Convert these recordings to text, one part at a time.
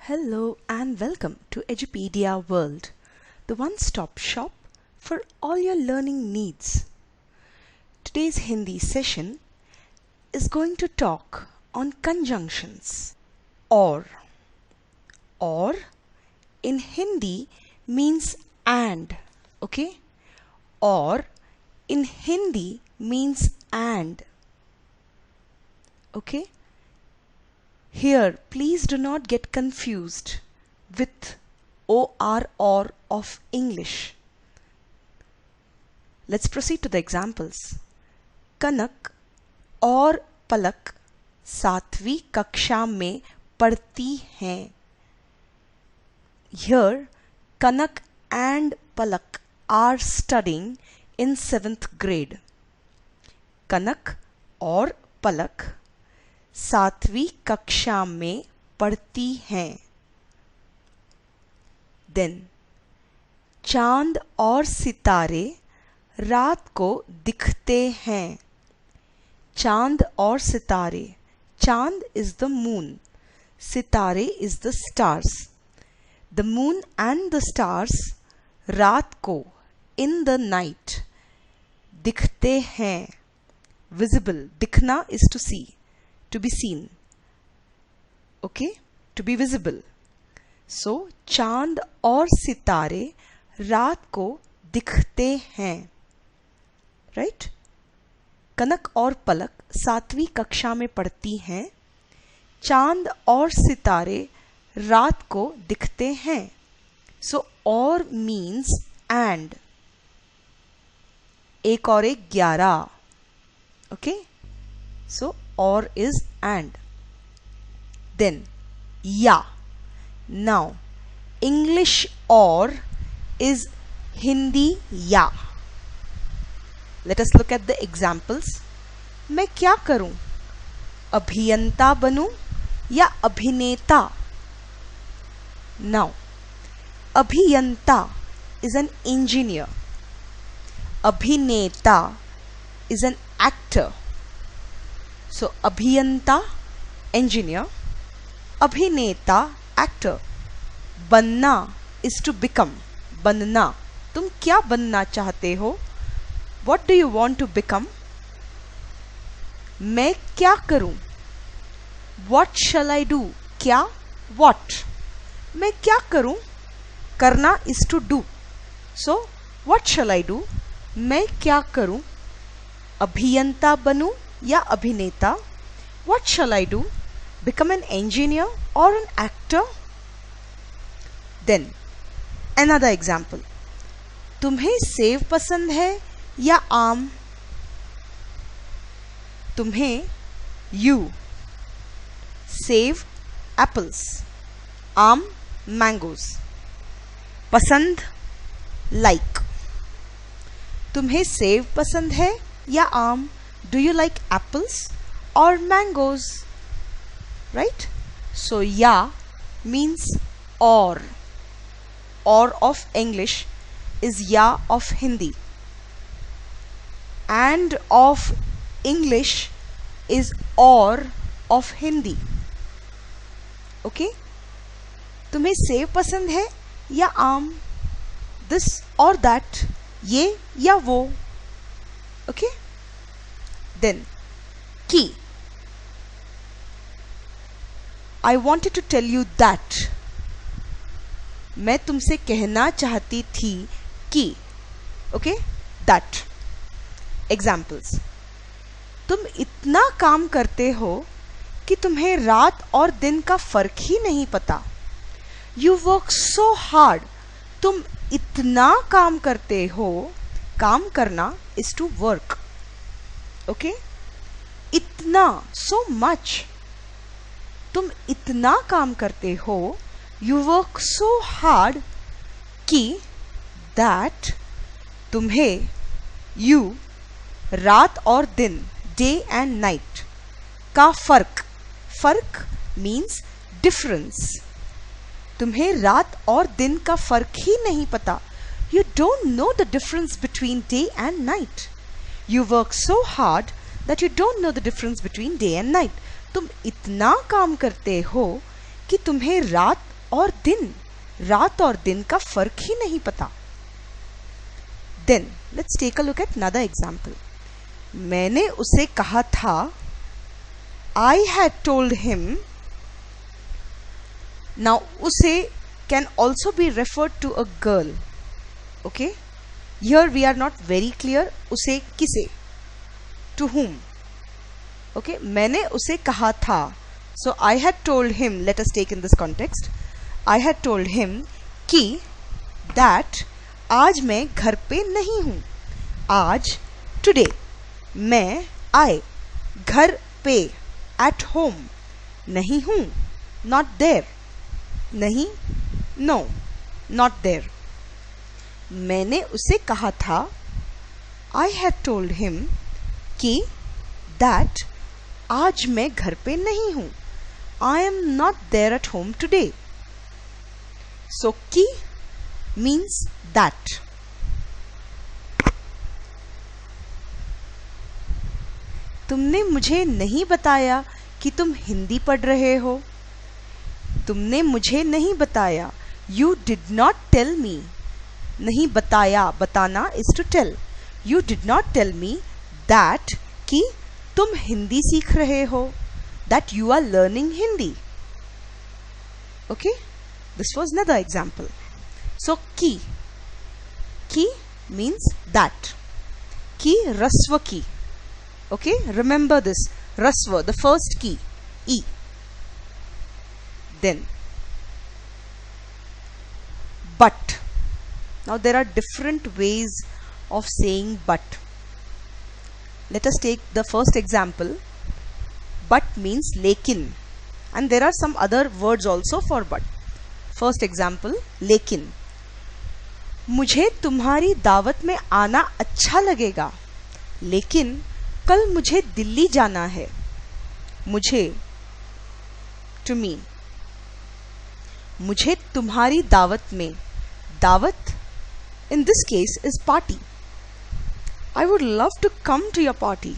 Hello and welcome to Edupedia World, the one-stop shop for all your learning needs. Today's Hindi session is going to talk on conjunctions. Or in Hindi means and, okay? Or in Hindi means and, okay? Here, please do not get confused with or of English. Let's proceed to the examples. कनक और पलक 7वीं कक्षा में पढ़ती हैं. Here, Kanak and Palak are studying in 7th grade. कनक और पलक 7वीं कक्षा में पढ़ती हैं. Then, चांद और सितारे रात को दिखते हैं. चांद और सितारे. चांद is the moon. सितारे is the stars. The moon and the stars रात को in the night दिखते हैं. Visible. दिखना is to see. To be seen, okay, to be visible. So चांद और सितारे रात को दिखते हैं, right? कनक और पलक 7वीं कक्षा में पढ़ती हैं. चांद और सितारे रात को दिखते हैं. So और means and. एक और एक 11, okay? So or is and. Then ya. Now English or is Hindi ya. Let us look at the examples. मैं क्या करूं? अभियंता बनूं या अभिनेता? Now अभियंता is an engineer. अभिनेता is an actor. So अभियंता engineer, अभिनेता actor. बनना is to become. बनना. तुम क्या बनना चाहते हो? What do you want to become? मैं क्या करूं? What shall I do? क्या? What? मैं क्या करूं? करना is to do. So what shall I do? मैं क्या करूं? अभियंता बनूं या अभिनेता? What shall I do? Become an engineer or an actor? Then another example. तुम्हें सेब पसंद है या आम? तुम्हें you सेब apples, आम mangoes. पसंद like. तुम्हें सेब पसंद है या आम? Do you like apples or mangoes? Right? So ya means or. Or of English is ya of Hindi. And of English is or of Hindi. Okay? तुम्हें सेब पसंद है या आम? This or that. ये या वो. Okay? Then key. I wanted to tell you that. मैं तुमसे कहना चाहती थी कि. Okay? That. Examples. तुम इतना काम करते हो कि तुम्हें रात और दिन का फर्क ही नहीं पता. You work so hard. तुम इतना काम करते हो. काम करना is to work. Okay? इतना, so much. तुम इतना काम करते हो. You work so hard कि that तुम्हें you रात और दिन day and night का फर्क. फर्क means difference. तुम्हें रात और दिन का फर्क ही नहीं पता. You don't know the difference between day and night. You work so hard that you don't know the difference between day and night. तुम इतना काम करते हो कि तुम्हें रात और दिन, रात और दिन का फर्क ही नहीं पता। Then let's take a look at another example. मैंने उसे कहा था, I had told him. Now उसे can also be referred to a girl. Okay? Here we are not very clear. उसे किसे? To whom? Okay? मैंने उसे कहा था. So I had told him. Let us take in this context. I had told him कि that आज मैं घर पे नहीं हूँ. आज today. मैं I घर पे at home नहीं हूँ. Not there. नहीं, no, not there. मैंने उसे कहा था, I had told him कि that आज मैं घर पे नहीं हूँ. I am not there at home today. So कि means that. तुमने मुझे नहीं बताया कि तुम हिंदी पढ़ रहे हो. तुमने मुझे नहीं बताया. You did not tell me. नहीं बताया, बताना is to tell. You did not tell me that कि तुम हिंदी सीख रहे हो. That you are learning Hindi. Okay? This was another example. So कि means that. कि रस्व की. Okay? Remember this. Rasva, the first key. E. Then but. Now there are different ways of saying but. Let us take the first example. But means lekin, and there are some other words also for but. First example, लेकिन. मुझे तुम्हारी दावत में आना अच्छा लगेगा, लेकिन कल मुझे दिल्ली जाना है. मुझे to me. मुझे तुम्हारी दावत में, दावत in this case is party. I would love to come to your party.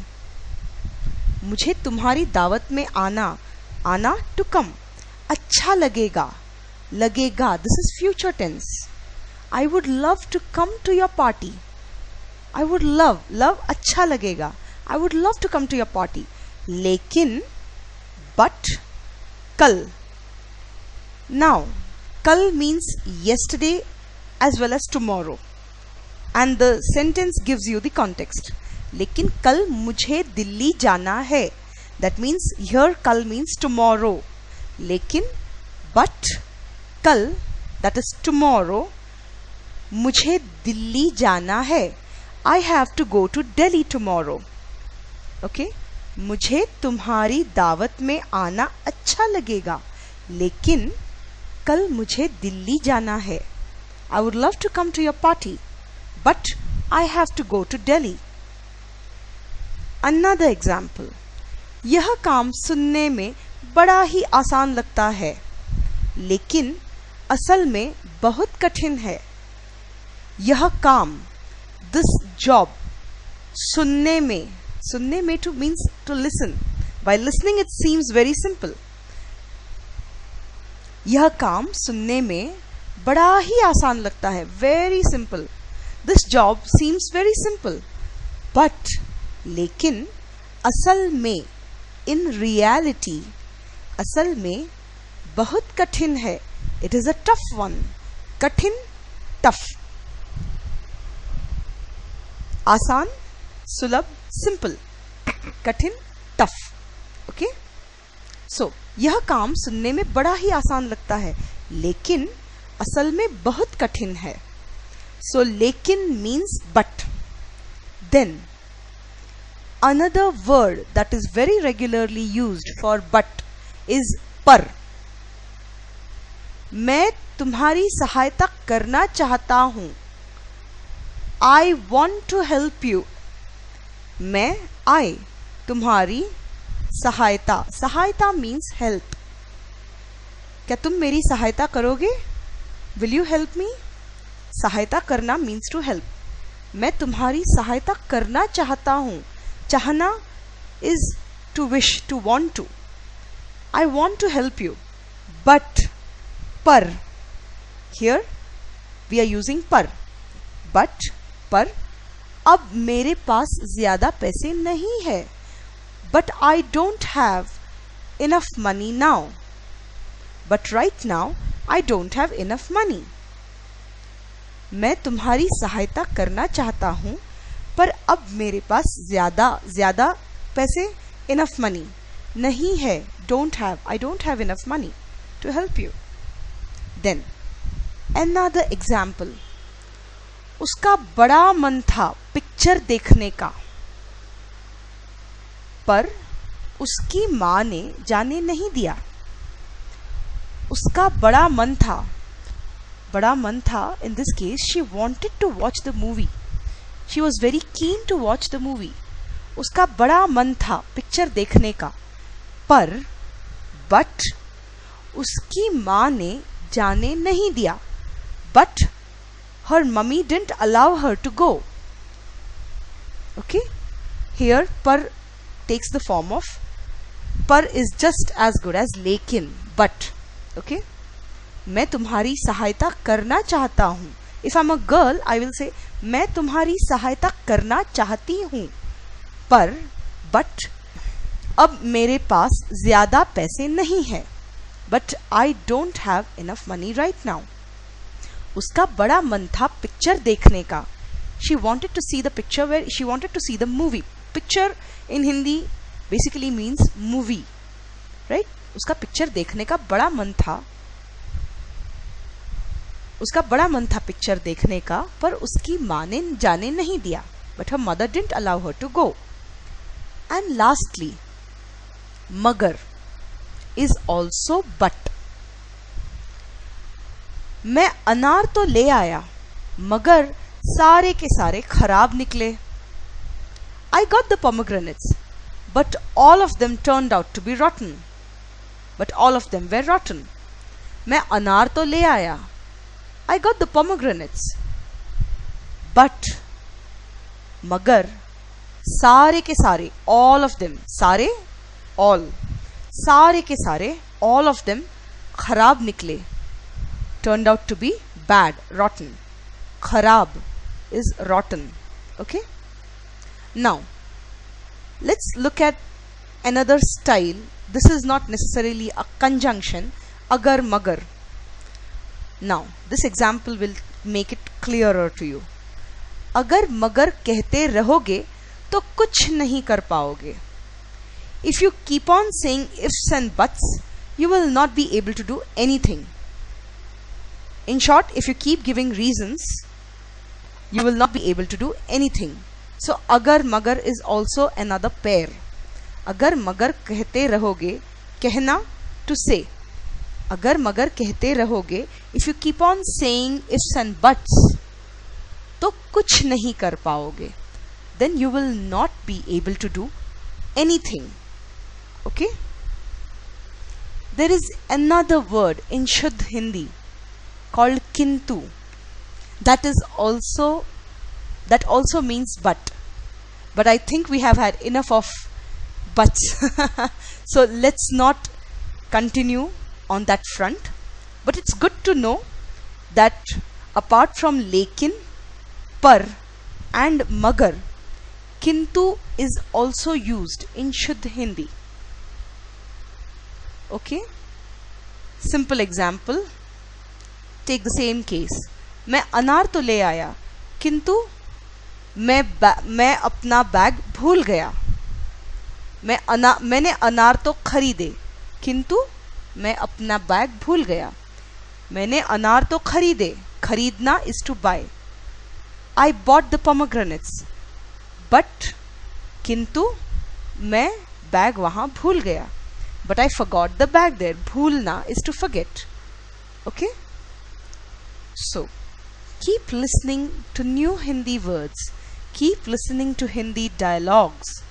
मुझे तुम्हारी दावत में आना, आना to come. अच्छा लगेगा, लगेगा this is future tense. I would love to come to your party. I would love, love अच्छा लगेगा. I would love to come to your party. लेकिन but कल. Now kal means yesterday as well as tomorrow, and the sentence gives you the context. लेकिन कल मुझे दिल्ली जाना है. That means here kal means tomorrow. लेकिन but कल, that is tomorrow, मुझे दिल्ली जाना है. I have to go to Delhi tomorrow. Okay? मुझे तुम्हारी दावत में आना अच्छा लगेगा, लेकिन कल मुझे दिल्ली जाना है. I would love to come to your party, but I have to go to Delhi. Another example. यह काम सुनने में बड़ा ही आसान लगता है, लेकिन असल में बहुत कठिन है. यह काम, this job, सुनने में to means to listen. By listening it seems very simple. यह काम सुनने में बड़ा ही आसान लगता है, very simple. This job seems very simple. But लेकिन असल में, in reality, असल में बहुत कठिन है. It is a tough one. कठिन, tough. आसान, सुलभ, simple. कठिन, tough. Okay? So, यह काम सुनने में बड़ा ही आसान लगता है, लेकिन असल में बहुत कठिन है. So, लेकिन means but. Then, another word that is very regularly used for but is पर. मैं तुम्हारी सहायता करना चाहता हूँ. I want to help you. मैं, I, तुम्हारी सहायता. सहायता means help. क्या तुम मेरी सहायता करोगे? Will you help me? सहायता करना means to help. मैं तुम्हारी सहायता करना चाहता हूँ. चाहना is to wish, to want to. I want to help you. But पर, here we are using पर, but पर अब मेरे पास ज्यादा पैसे नहीं है, but I don't have enough money now, but right now I don't have enough money. मैं तुम्हारी सहायता करना चाहता हूँ पर अब मेरे पास ज्यादा पैसे, enough money नहीं है, don't have, I don't have enough money to help you. Then another example, उसका बड़ा मन था पिक्चर देखने का पर उसकी माँ ने जाने नहीं दिया. उसका बड़ा मन था in this case she wanted to watch the movie, she was very keen to watch the movie. उसका बड़ा मन था पिक्चर देखने का पर बट उसकी माँ ने जाने नहीं दिया, but her mummy didn't allow her to go. Okay, here par takes the form of, par is just as good as लेकिन, but. Okay, मैं तुम्हारी सहायता करना चाहता हूँ. If I'm a girl, I will say मैं तुम्हारी सहायता करना चाहती हूँ पर but अब मेरे पास ज्यादा पैसे नहीं है, but I don't have enough money right now. उसका बड़ा मन था पिक्चर देखने का. She wanted to see the picture where she wanted to see the movie. Picture in Hindi basically means movie, right? उसका पिक्चर देखने का बड़ा मन था. उसका बड़ा मन था पिक्चर देखने का पर उसकी माँ ने जाने नहीं दिया. But her mother didn't allow her to go. And lastly, मगर is also but. मैं अनार तो ले आया मगर सारे के सारे खराब निकले. I got the pomegranates, but all of them turned out to be rotten. But all of them were rotten. मैं अनार तो ले आया, I got the pomegranates, but मगर सारे के सारे, all of them, सारे, all, सारे के सारे, all of them खराब निकले. Turned out to be bad, rotten. Kharab is rotten. Okay. Now, let's look at another style. This is not necessarily a conjunction. Agar magar. Now, this example will make it clearer to you. अगर मगर कहते रहोगे तो कुछ नहीं कर पाओगे. If you keep on saying ifs and buts, you will not be able to do anything. In short, if you keep giving reasons, you will not be able to do anything. So, agar magar is also another pair. Agar magar कहते रहोगे, कहना to say. अगर मगर कहते रहोगे, if you keep on saying ifs and buts, तो कुछ नहीं कर पाओगे. Then you will not be able to do anything. Okay? There is another word in Shuddh Hindi called kintu. That also means but. But I think we have had enough of buts. So let's not continue on that front. But it's good to know that apart from lekin, par and magar, kintu is also used in Shuddh Hindi. Okay? Simple example. Take the same case. मैं अनार तो ले आया किंतु मैं अपना bag भूल गया. मैंने अनार तो खरीदे किंतु मैं अपना बैग भूल गया. मैंने अनार तो खरीदे, खरीदना is to buy. I bought the pomegranates, but किंतु मैं बैग वहाँ भूल गया. But I forgot the bag there. भूलना is to forget. Okay? So, keep listening to new Hindi words. Keep listening to Hindi dialogues.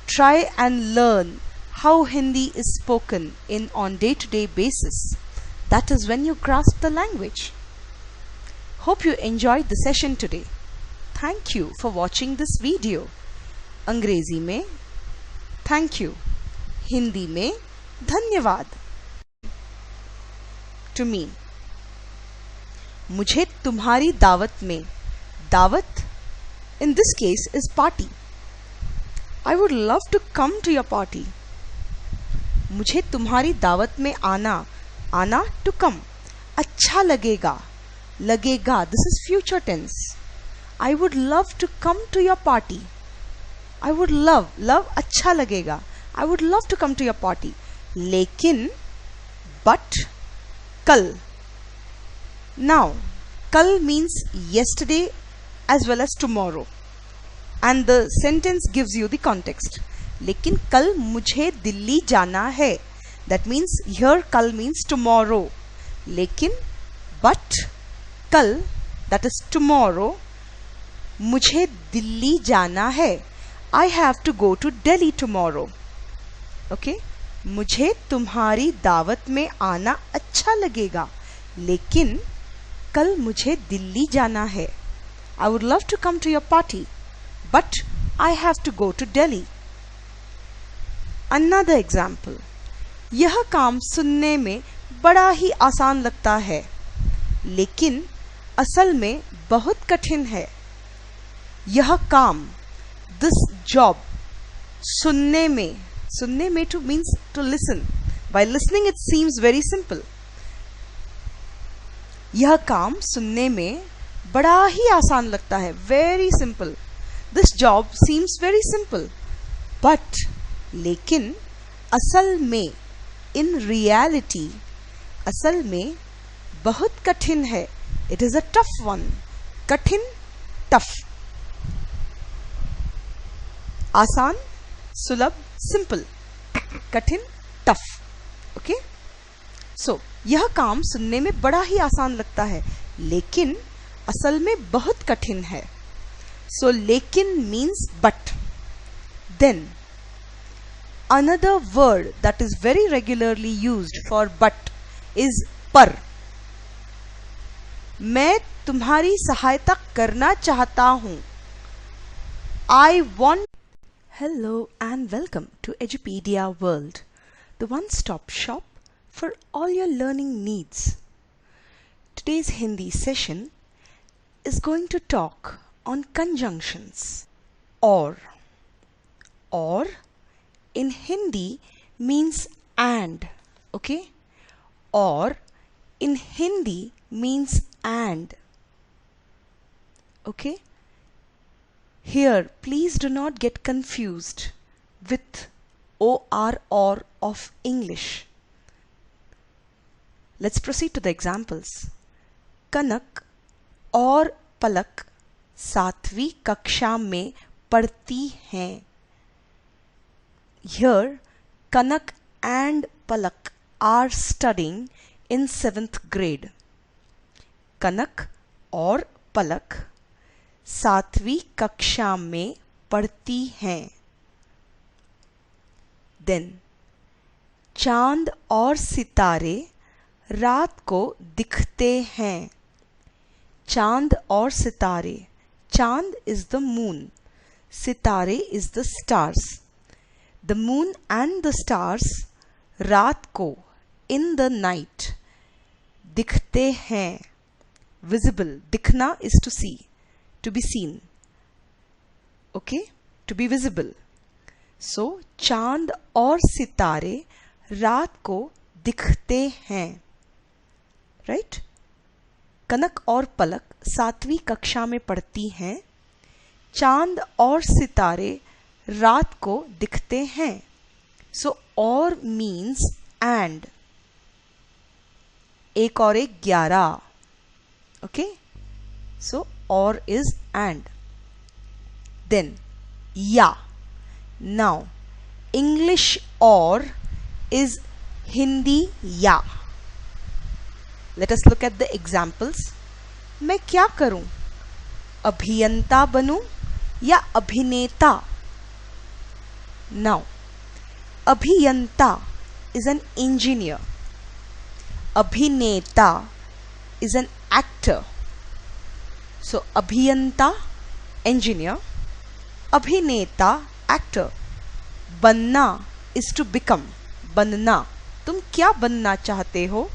Try and learn how Hindi is spoken on day-to-day basis. That is when you grasp the language. Hope you enjoyed the session today. Thank you for watching this video. अंग्रेजी में thank you, Hindi में धन्यवाद. to me. मुझे तुम्हारी दावत में, दावत in this case is party. I would love to come to your party. मुझे तुम्हारी दावत में आना, आना to come. अच्छा लगेगा, लगेगा, this is future tense. I would love to come to your party. I would love, love अच्छा लगेगा. I would love to come to your party. लेकिन, but, कल. Now, kal means yesterday as well as tomorrow. And the sentence gives you the context. लेकिन कल मुझे दिल्ली जाना है. That means here kal means tomorrow. लेकिन but कल, that is tomorrow, मुझे दिल्ली जाना है. I have to go to Delhi tomorrow. Okay? मुझे तुम्हारी दावत में आना अच्छा लगेगा. लेकिन कल मुझे दिल्ली जाना है. I would love to come to your party, but I have to go to Delhi. Another example. यह काम सुनने में बड़ा ही आसान लगता है, लेकिन असल में बहुत कठिन है. यह काम, this job, सुनने में to means to listen. By listening it seems very simple. यह काम सुनने में बड़ा ही आसान लगता है, very simple. This job seems very simple. But लेकिन असल में, in reality, असल में बहुत कठिन है. It is a tough one. कठिन, tough. आसान, सुलभ, simple. कठिन, tough. Okay? So, यह काम सुनने में बड़ा ही आसान लगता है, लेकिन असल में बहुत कठिन है. So, लेकिन means but. Then, another word that is very regularly used for but is पर. मैं तुम्हारी सहायता करना चाहता हूँ. I want. Hello and welcome to Edupedia World, the one-stop shop for all your learning needs. Today's Hindi session is going to talk on conjunctions. Or in Hindi means and. Okay? Or in Hindi means and. Okay? Here, please do not get confused with or of English. Let's proceed to the examples. कनक और पलक 7वीं कक्षा में पढ़ती हैं. Here, Kanak and Palak are studying in 7th grade. कनक और पलक 7वीं कक्षा में पढ़ती हैं. Then, चांद और सितारे रात को दिखते हैं. चांद और सितारे. चांद is the moon. सितारे is the stars. The moon and the stars रात को, in the night, दिखते हैं. Visible. दिखना is to see, to be seen. Okay? To be visible. So, चांद और सितारे रात को दिखते हैं. Right? कनक और पलक 7वीं कक्षा में पढ़ती हैं. चांद और सितारे रात को दिखते हैं. So, or means and. एक और एक 11. Okay? So, or is and. Then, ya. Now, English or is Hindi ya. Let us look at the examples. मैं क्या करूं? अभियंता बनूं या अभिनेता? Now, अभियंता is an engineer. Abhineta is an actor. So, अभियंता, engineer. अभिनेता, actor. बनना is to become. बनना. तुम क्या बनना चाहते हो?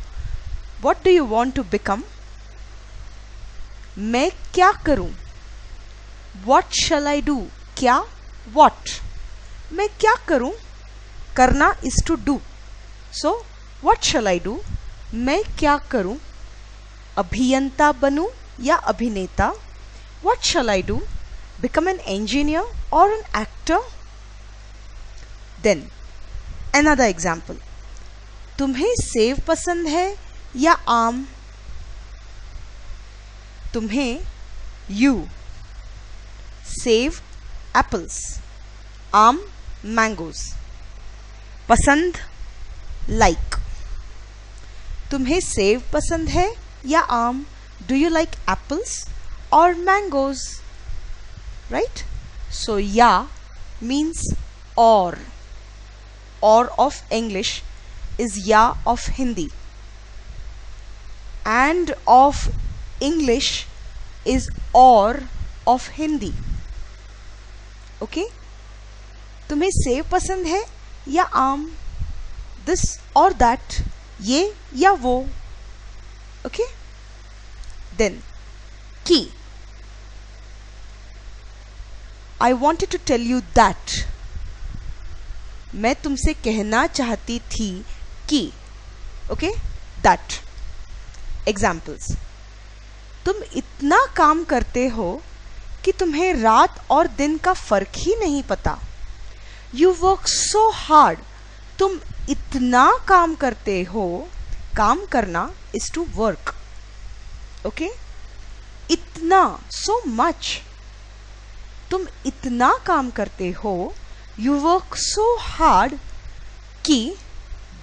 What do you want to become? मैं क्या करूं? What shall I do? क्या? What? मैं क्या करूं? करना is to do. So, what shall I do? मैं क्या करूं? अभियंता बनूं या अभिनेता? What shall I do? Become an engineer or an actor? Then, another example. तुम्हें सेब पसंद है या आम? तुम्हें you सेब apples, आम mangoes, पसंद like. तुम्हें सेब पसंद है या आम? Do you like apples or mangoes? Right? So ya means or of English is ya of Hindi, and of English is or of Hindi. Okay? तुम्हें सेब पसंद है या आम? This or that, ये या वो. Okay? Then, key. I wanted to tell you that. मैं तुमसे कहना चाहती थी कि. Okay? That. Examples. तुम इतना काम करते हो कि तुम्हें रात और दिन का फर्क ही नहीं पता. You work so hard. तुम इतना काम करते हो. काम करना is to work. Okay? इतना, so much. तुम इतना काम करते हो. You work so hard कि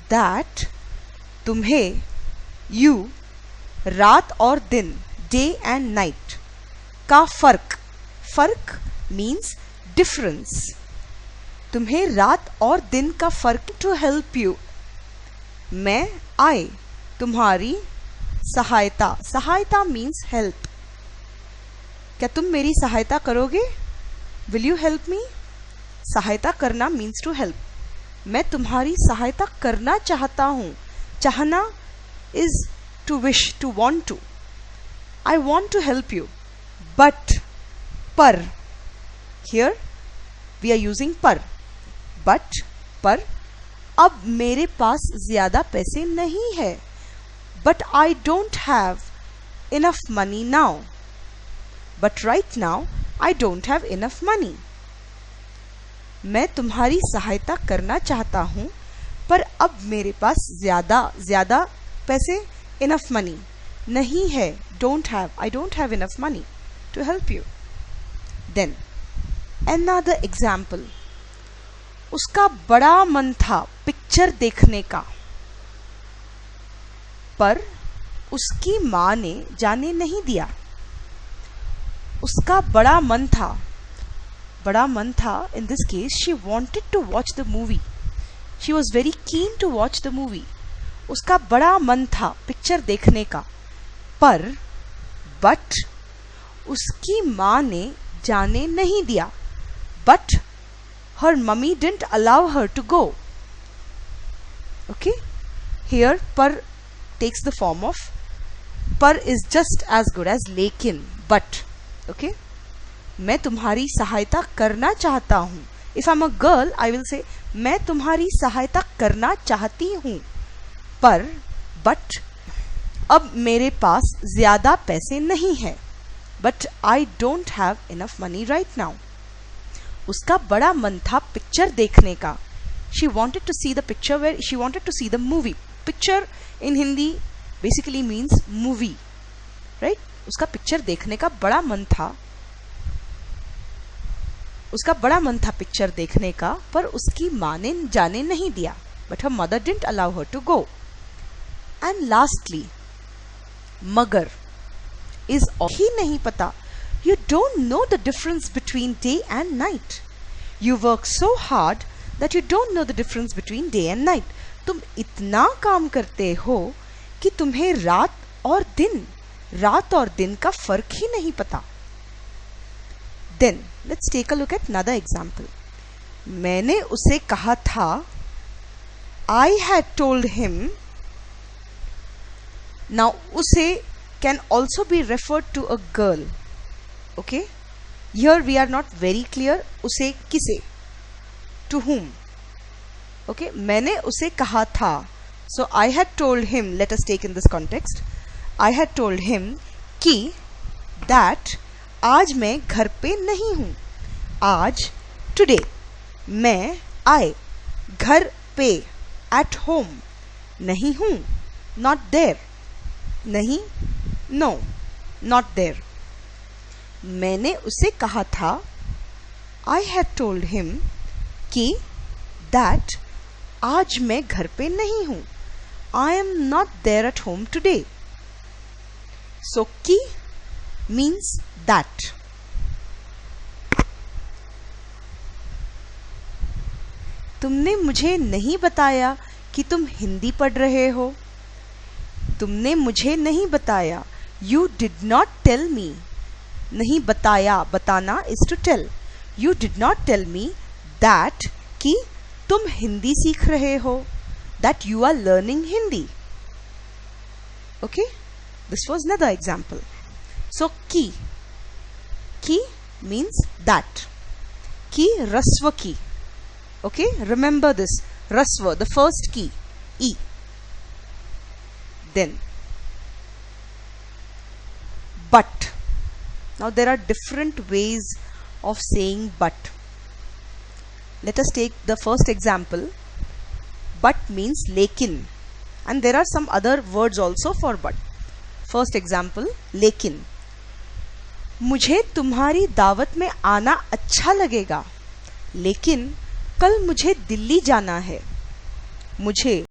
that तुम्हें you रात और दिन day and night का फर्क means difference. तुम्हें रात और दिन का फर्क to help you. मैं I तुम्हारी सहायता means help. क्या तुम मेरी सहायता करोगे? Will you help me? सहायता करना means to help. मैं तुम्हारी सहायता करना चाहता हूं. चाहना is to wish, to want to. I want to help you. But पर, here we are using पर. But पर, अब मेरे पास ज्यादा पैसे नहीं है. But I don't have enough money now. But right now I don't have enough money. मैं तुम्हारी सहायता करना चाहता हूं, पर अब मेरे पास ज्यादा पैसे enough money नहीं है. Don't have. I don't have enough money to help you. Then another example. उसका बड़ा मन था पिक्चर देखने का, पर उसकी माँ ने जाने नहीं दिया. उसका बड़ा मन था. In this case, she wanted to watch the movie. She was very keen to watch the movie. उसका बड़ा मन था पिक्चर देखने का, but उसकी माँ ने जाने नहीं दिया. But her mummy didn't allow her to go. Okay? Here par takes the form of, par is just as good as lekin, but. Okay? मैं तुम्हारी सहायता करना चाहता हूं. If I'm a girl, I will say मैं तुम्हारी सहायता करना चाहती हूं, पर but अब मेरे पास ज्यादा पैसे नहीं है. But I don't have enough money right now. उसका बड़ा मन था पिक्चर देखने का. She wanted to see the picture where she wanted to see the movie. Picture in Hindi basically means movie, right? उसका पिक्चर देखने का बड़ा मन था. उसका बड़ा मन था पिक्चर देखने का, पर उसकी माँ ने जाने नहीं दिया. But her mother didn't allow her to go. And lastly, मगर is ही नहीं पता. You don't know the difference between day and night. You work so hard that you don't know the difference between day and night. तुम इतना काम करते हो कि तुम्हें रात और दिन का फर्क ही नहीं पता. Then let's take a look at another example. मैंने उसे कहा था, I had told him Now उसे can also be referred to a girl. Okay, here we are not very clear. उसे किसे, to whom. Okay, मैंने उसे कहा था. So I had told him, let us take in this context, I had told him कि that आज मैं घर पे नहीं हूँ. आज today, मैं I घर पे at home, नहीं हूँ not there, नहीं no not there. मैंने उसे कहा था I had told him कि that आज मैं घर पे नहीं हूँ. I am not there at home today. So कि means that. तुमने मुझे नहीं बताया कि तुम हिंदी पढ़ रहे हो. तुमने मुझे नहीं बताया. You did not tell me. नहीं बताया, बताना is to tell. You did not tell me that कि तुम हिंदी सीख रहे हो. That you are learning Hindi. Okay, this was another example. So ki means that. Ki rasva ki. Okay, remember this rasva, the first ki, e. Then but. Now there are different ways of saying but. Let us take the first example. But means lekin, and there are some other words also for but. First example, लेकिन. मुझे तुम्हारी दावत में आना अच्छा लगेगा, लेकिन कल मुझे दिल्ली जाना है. मुझे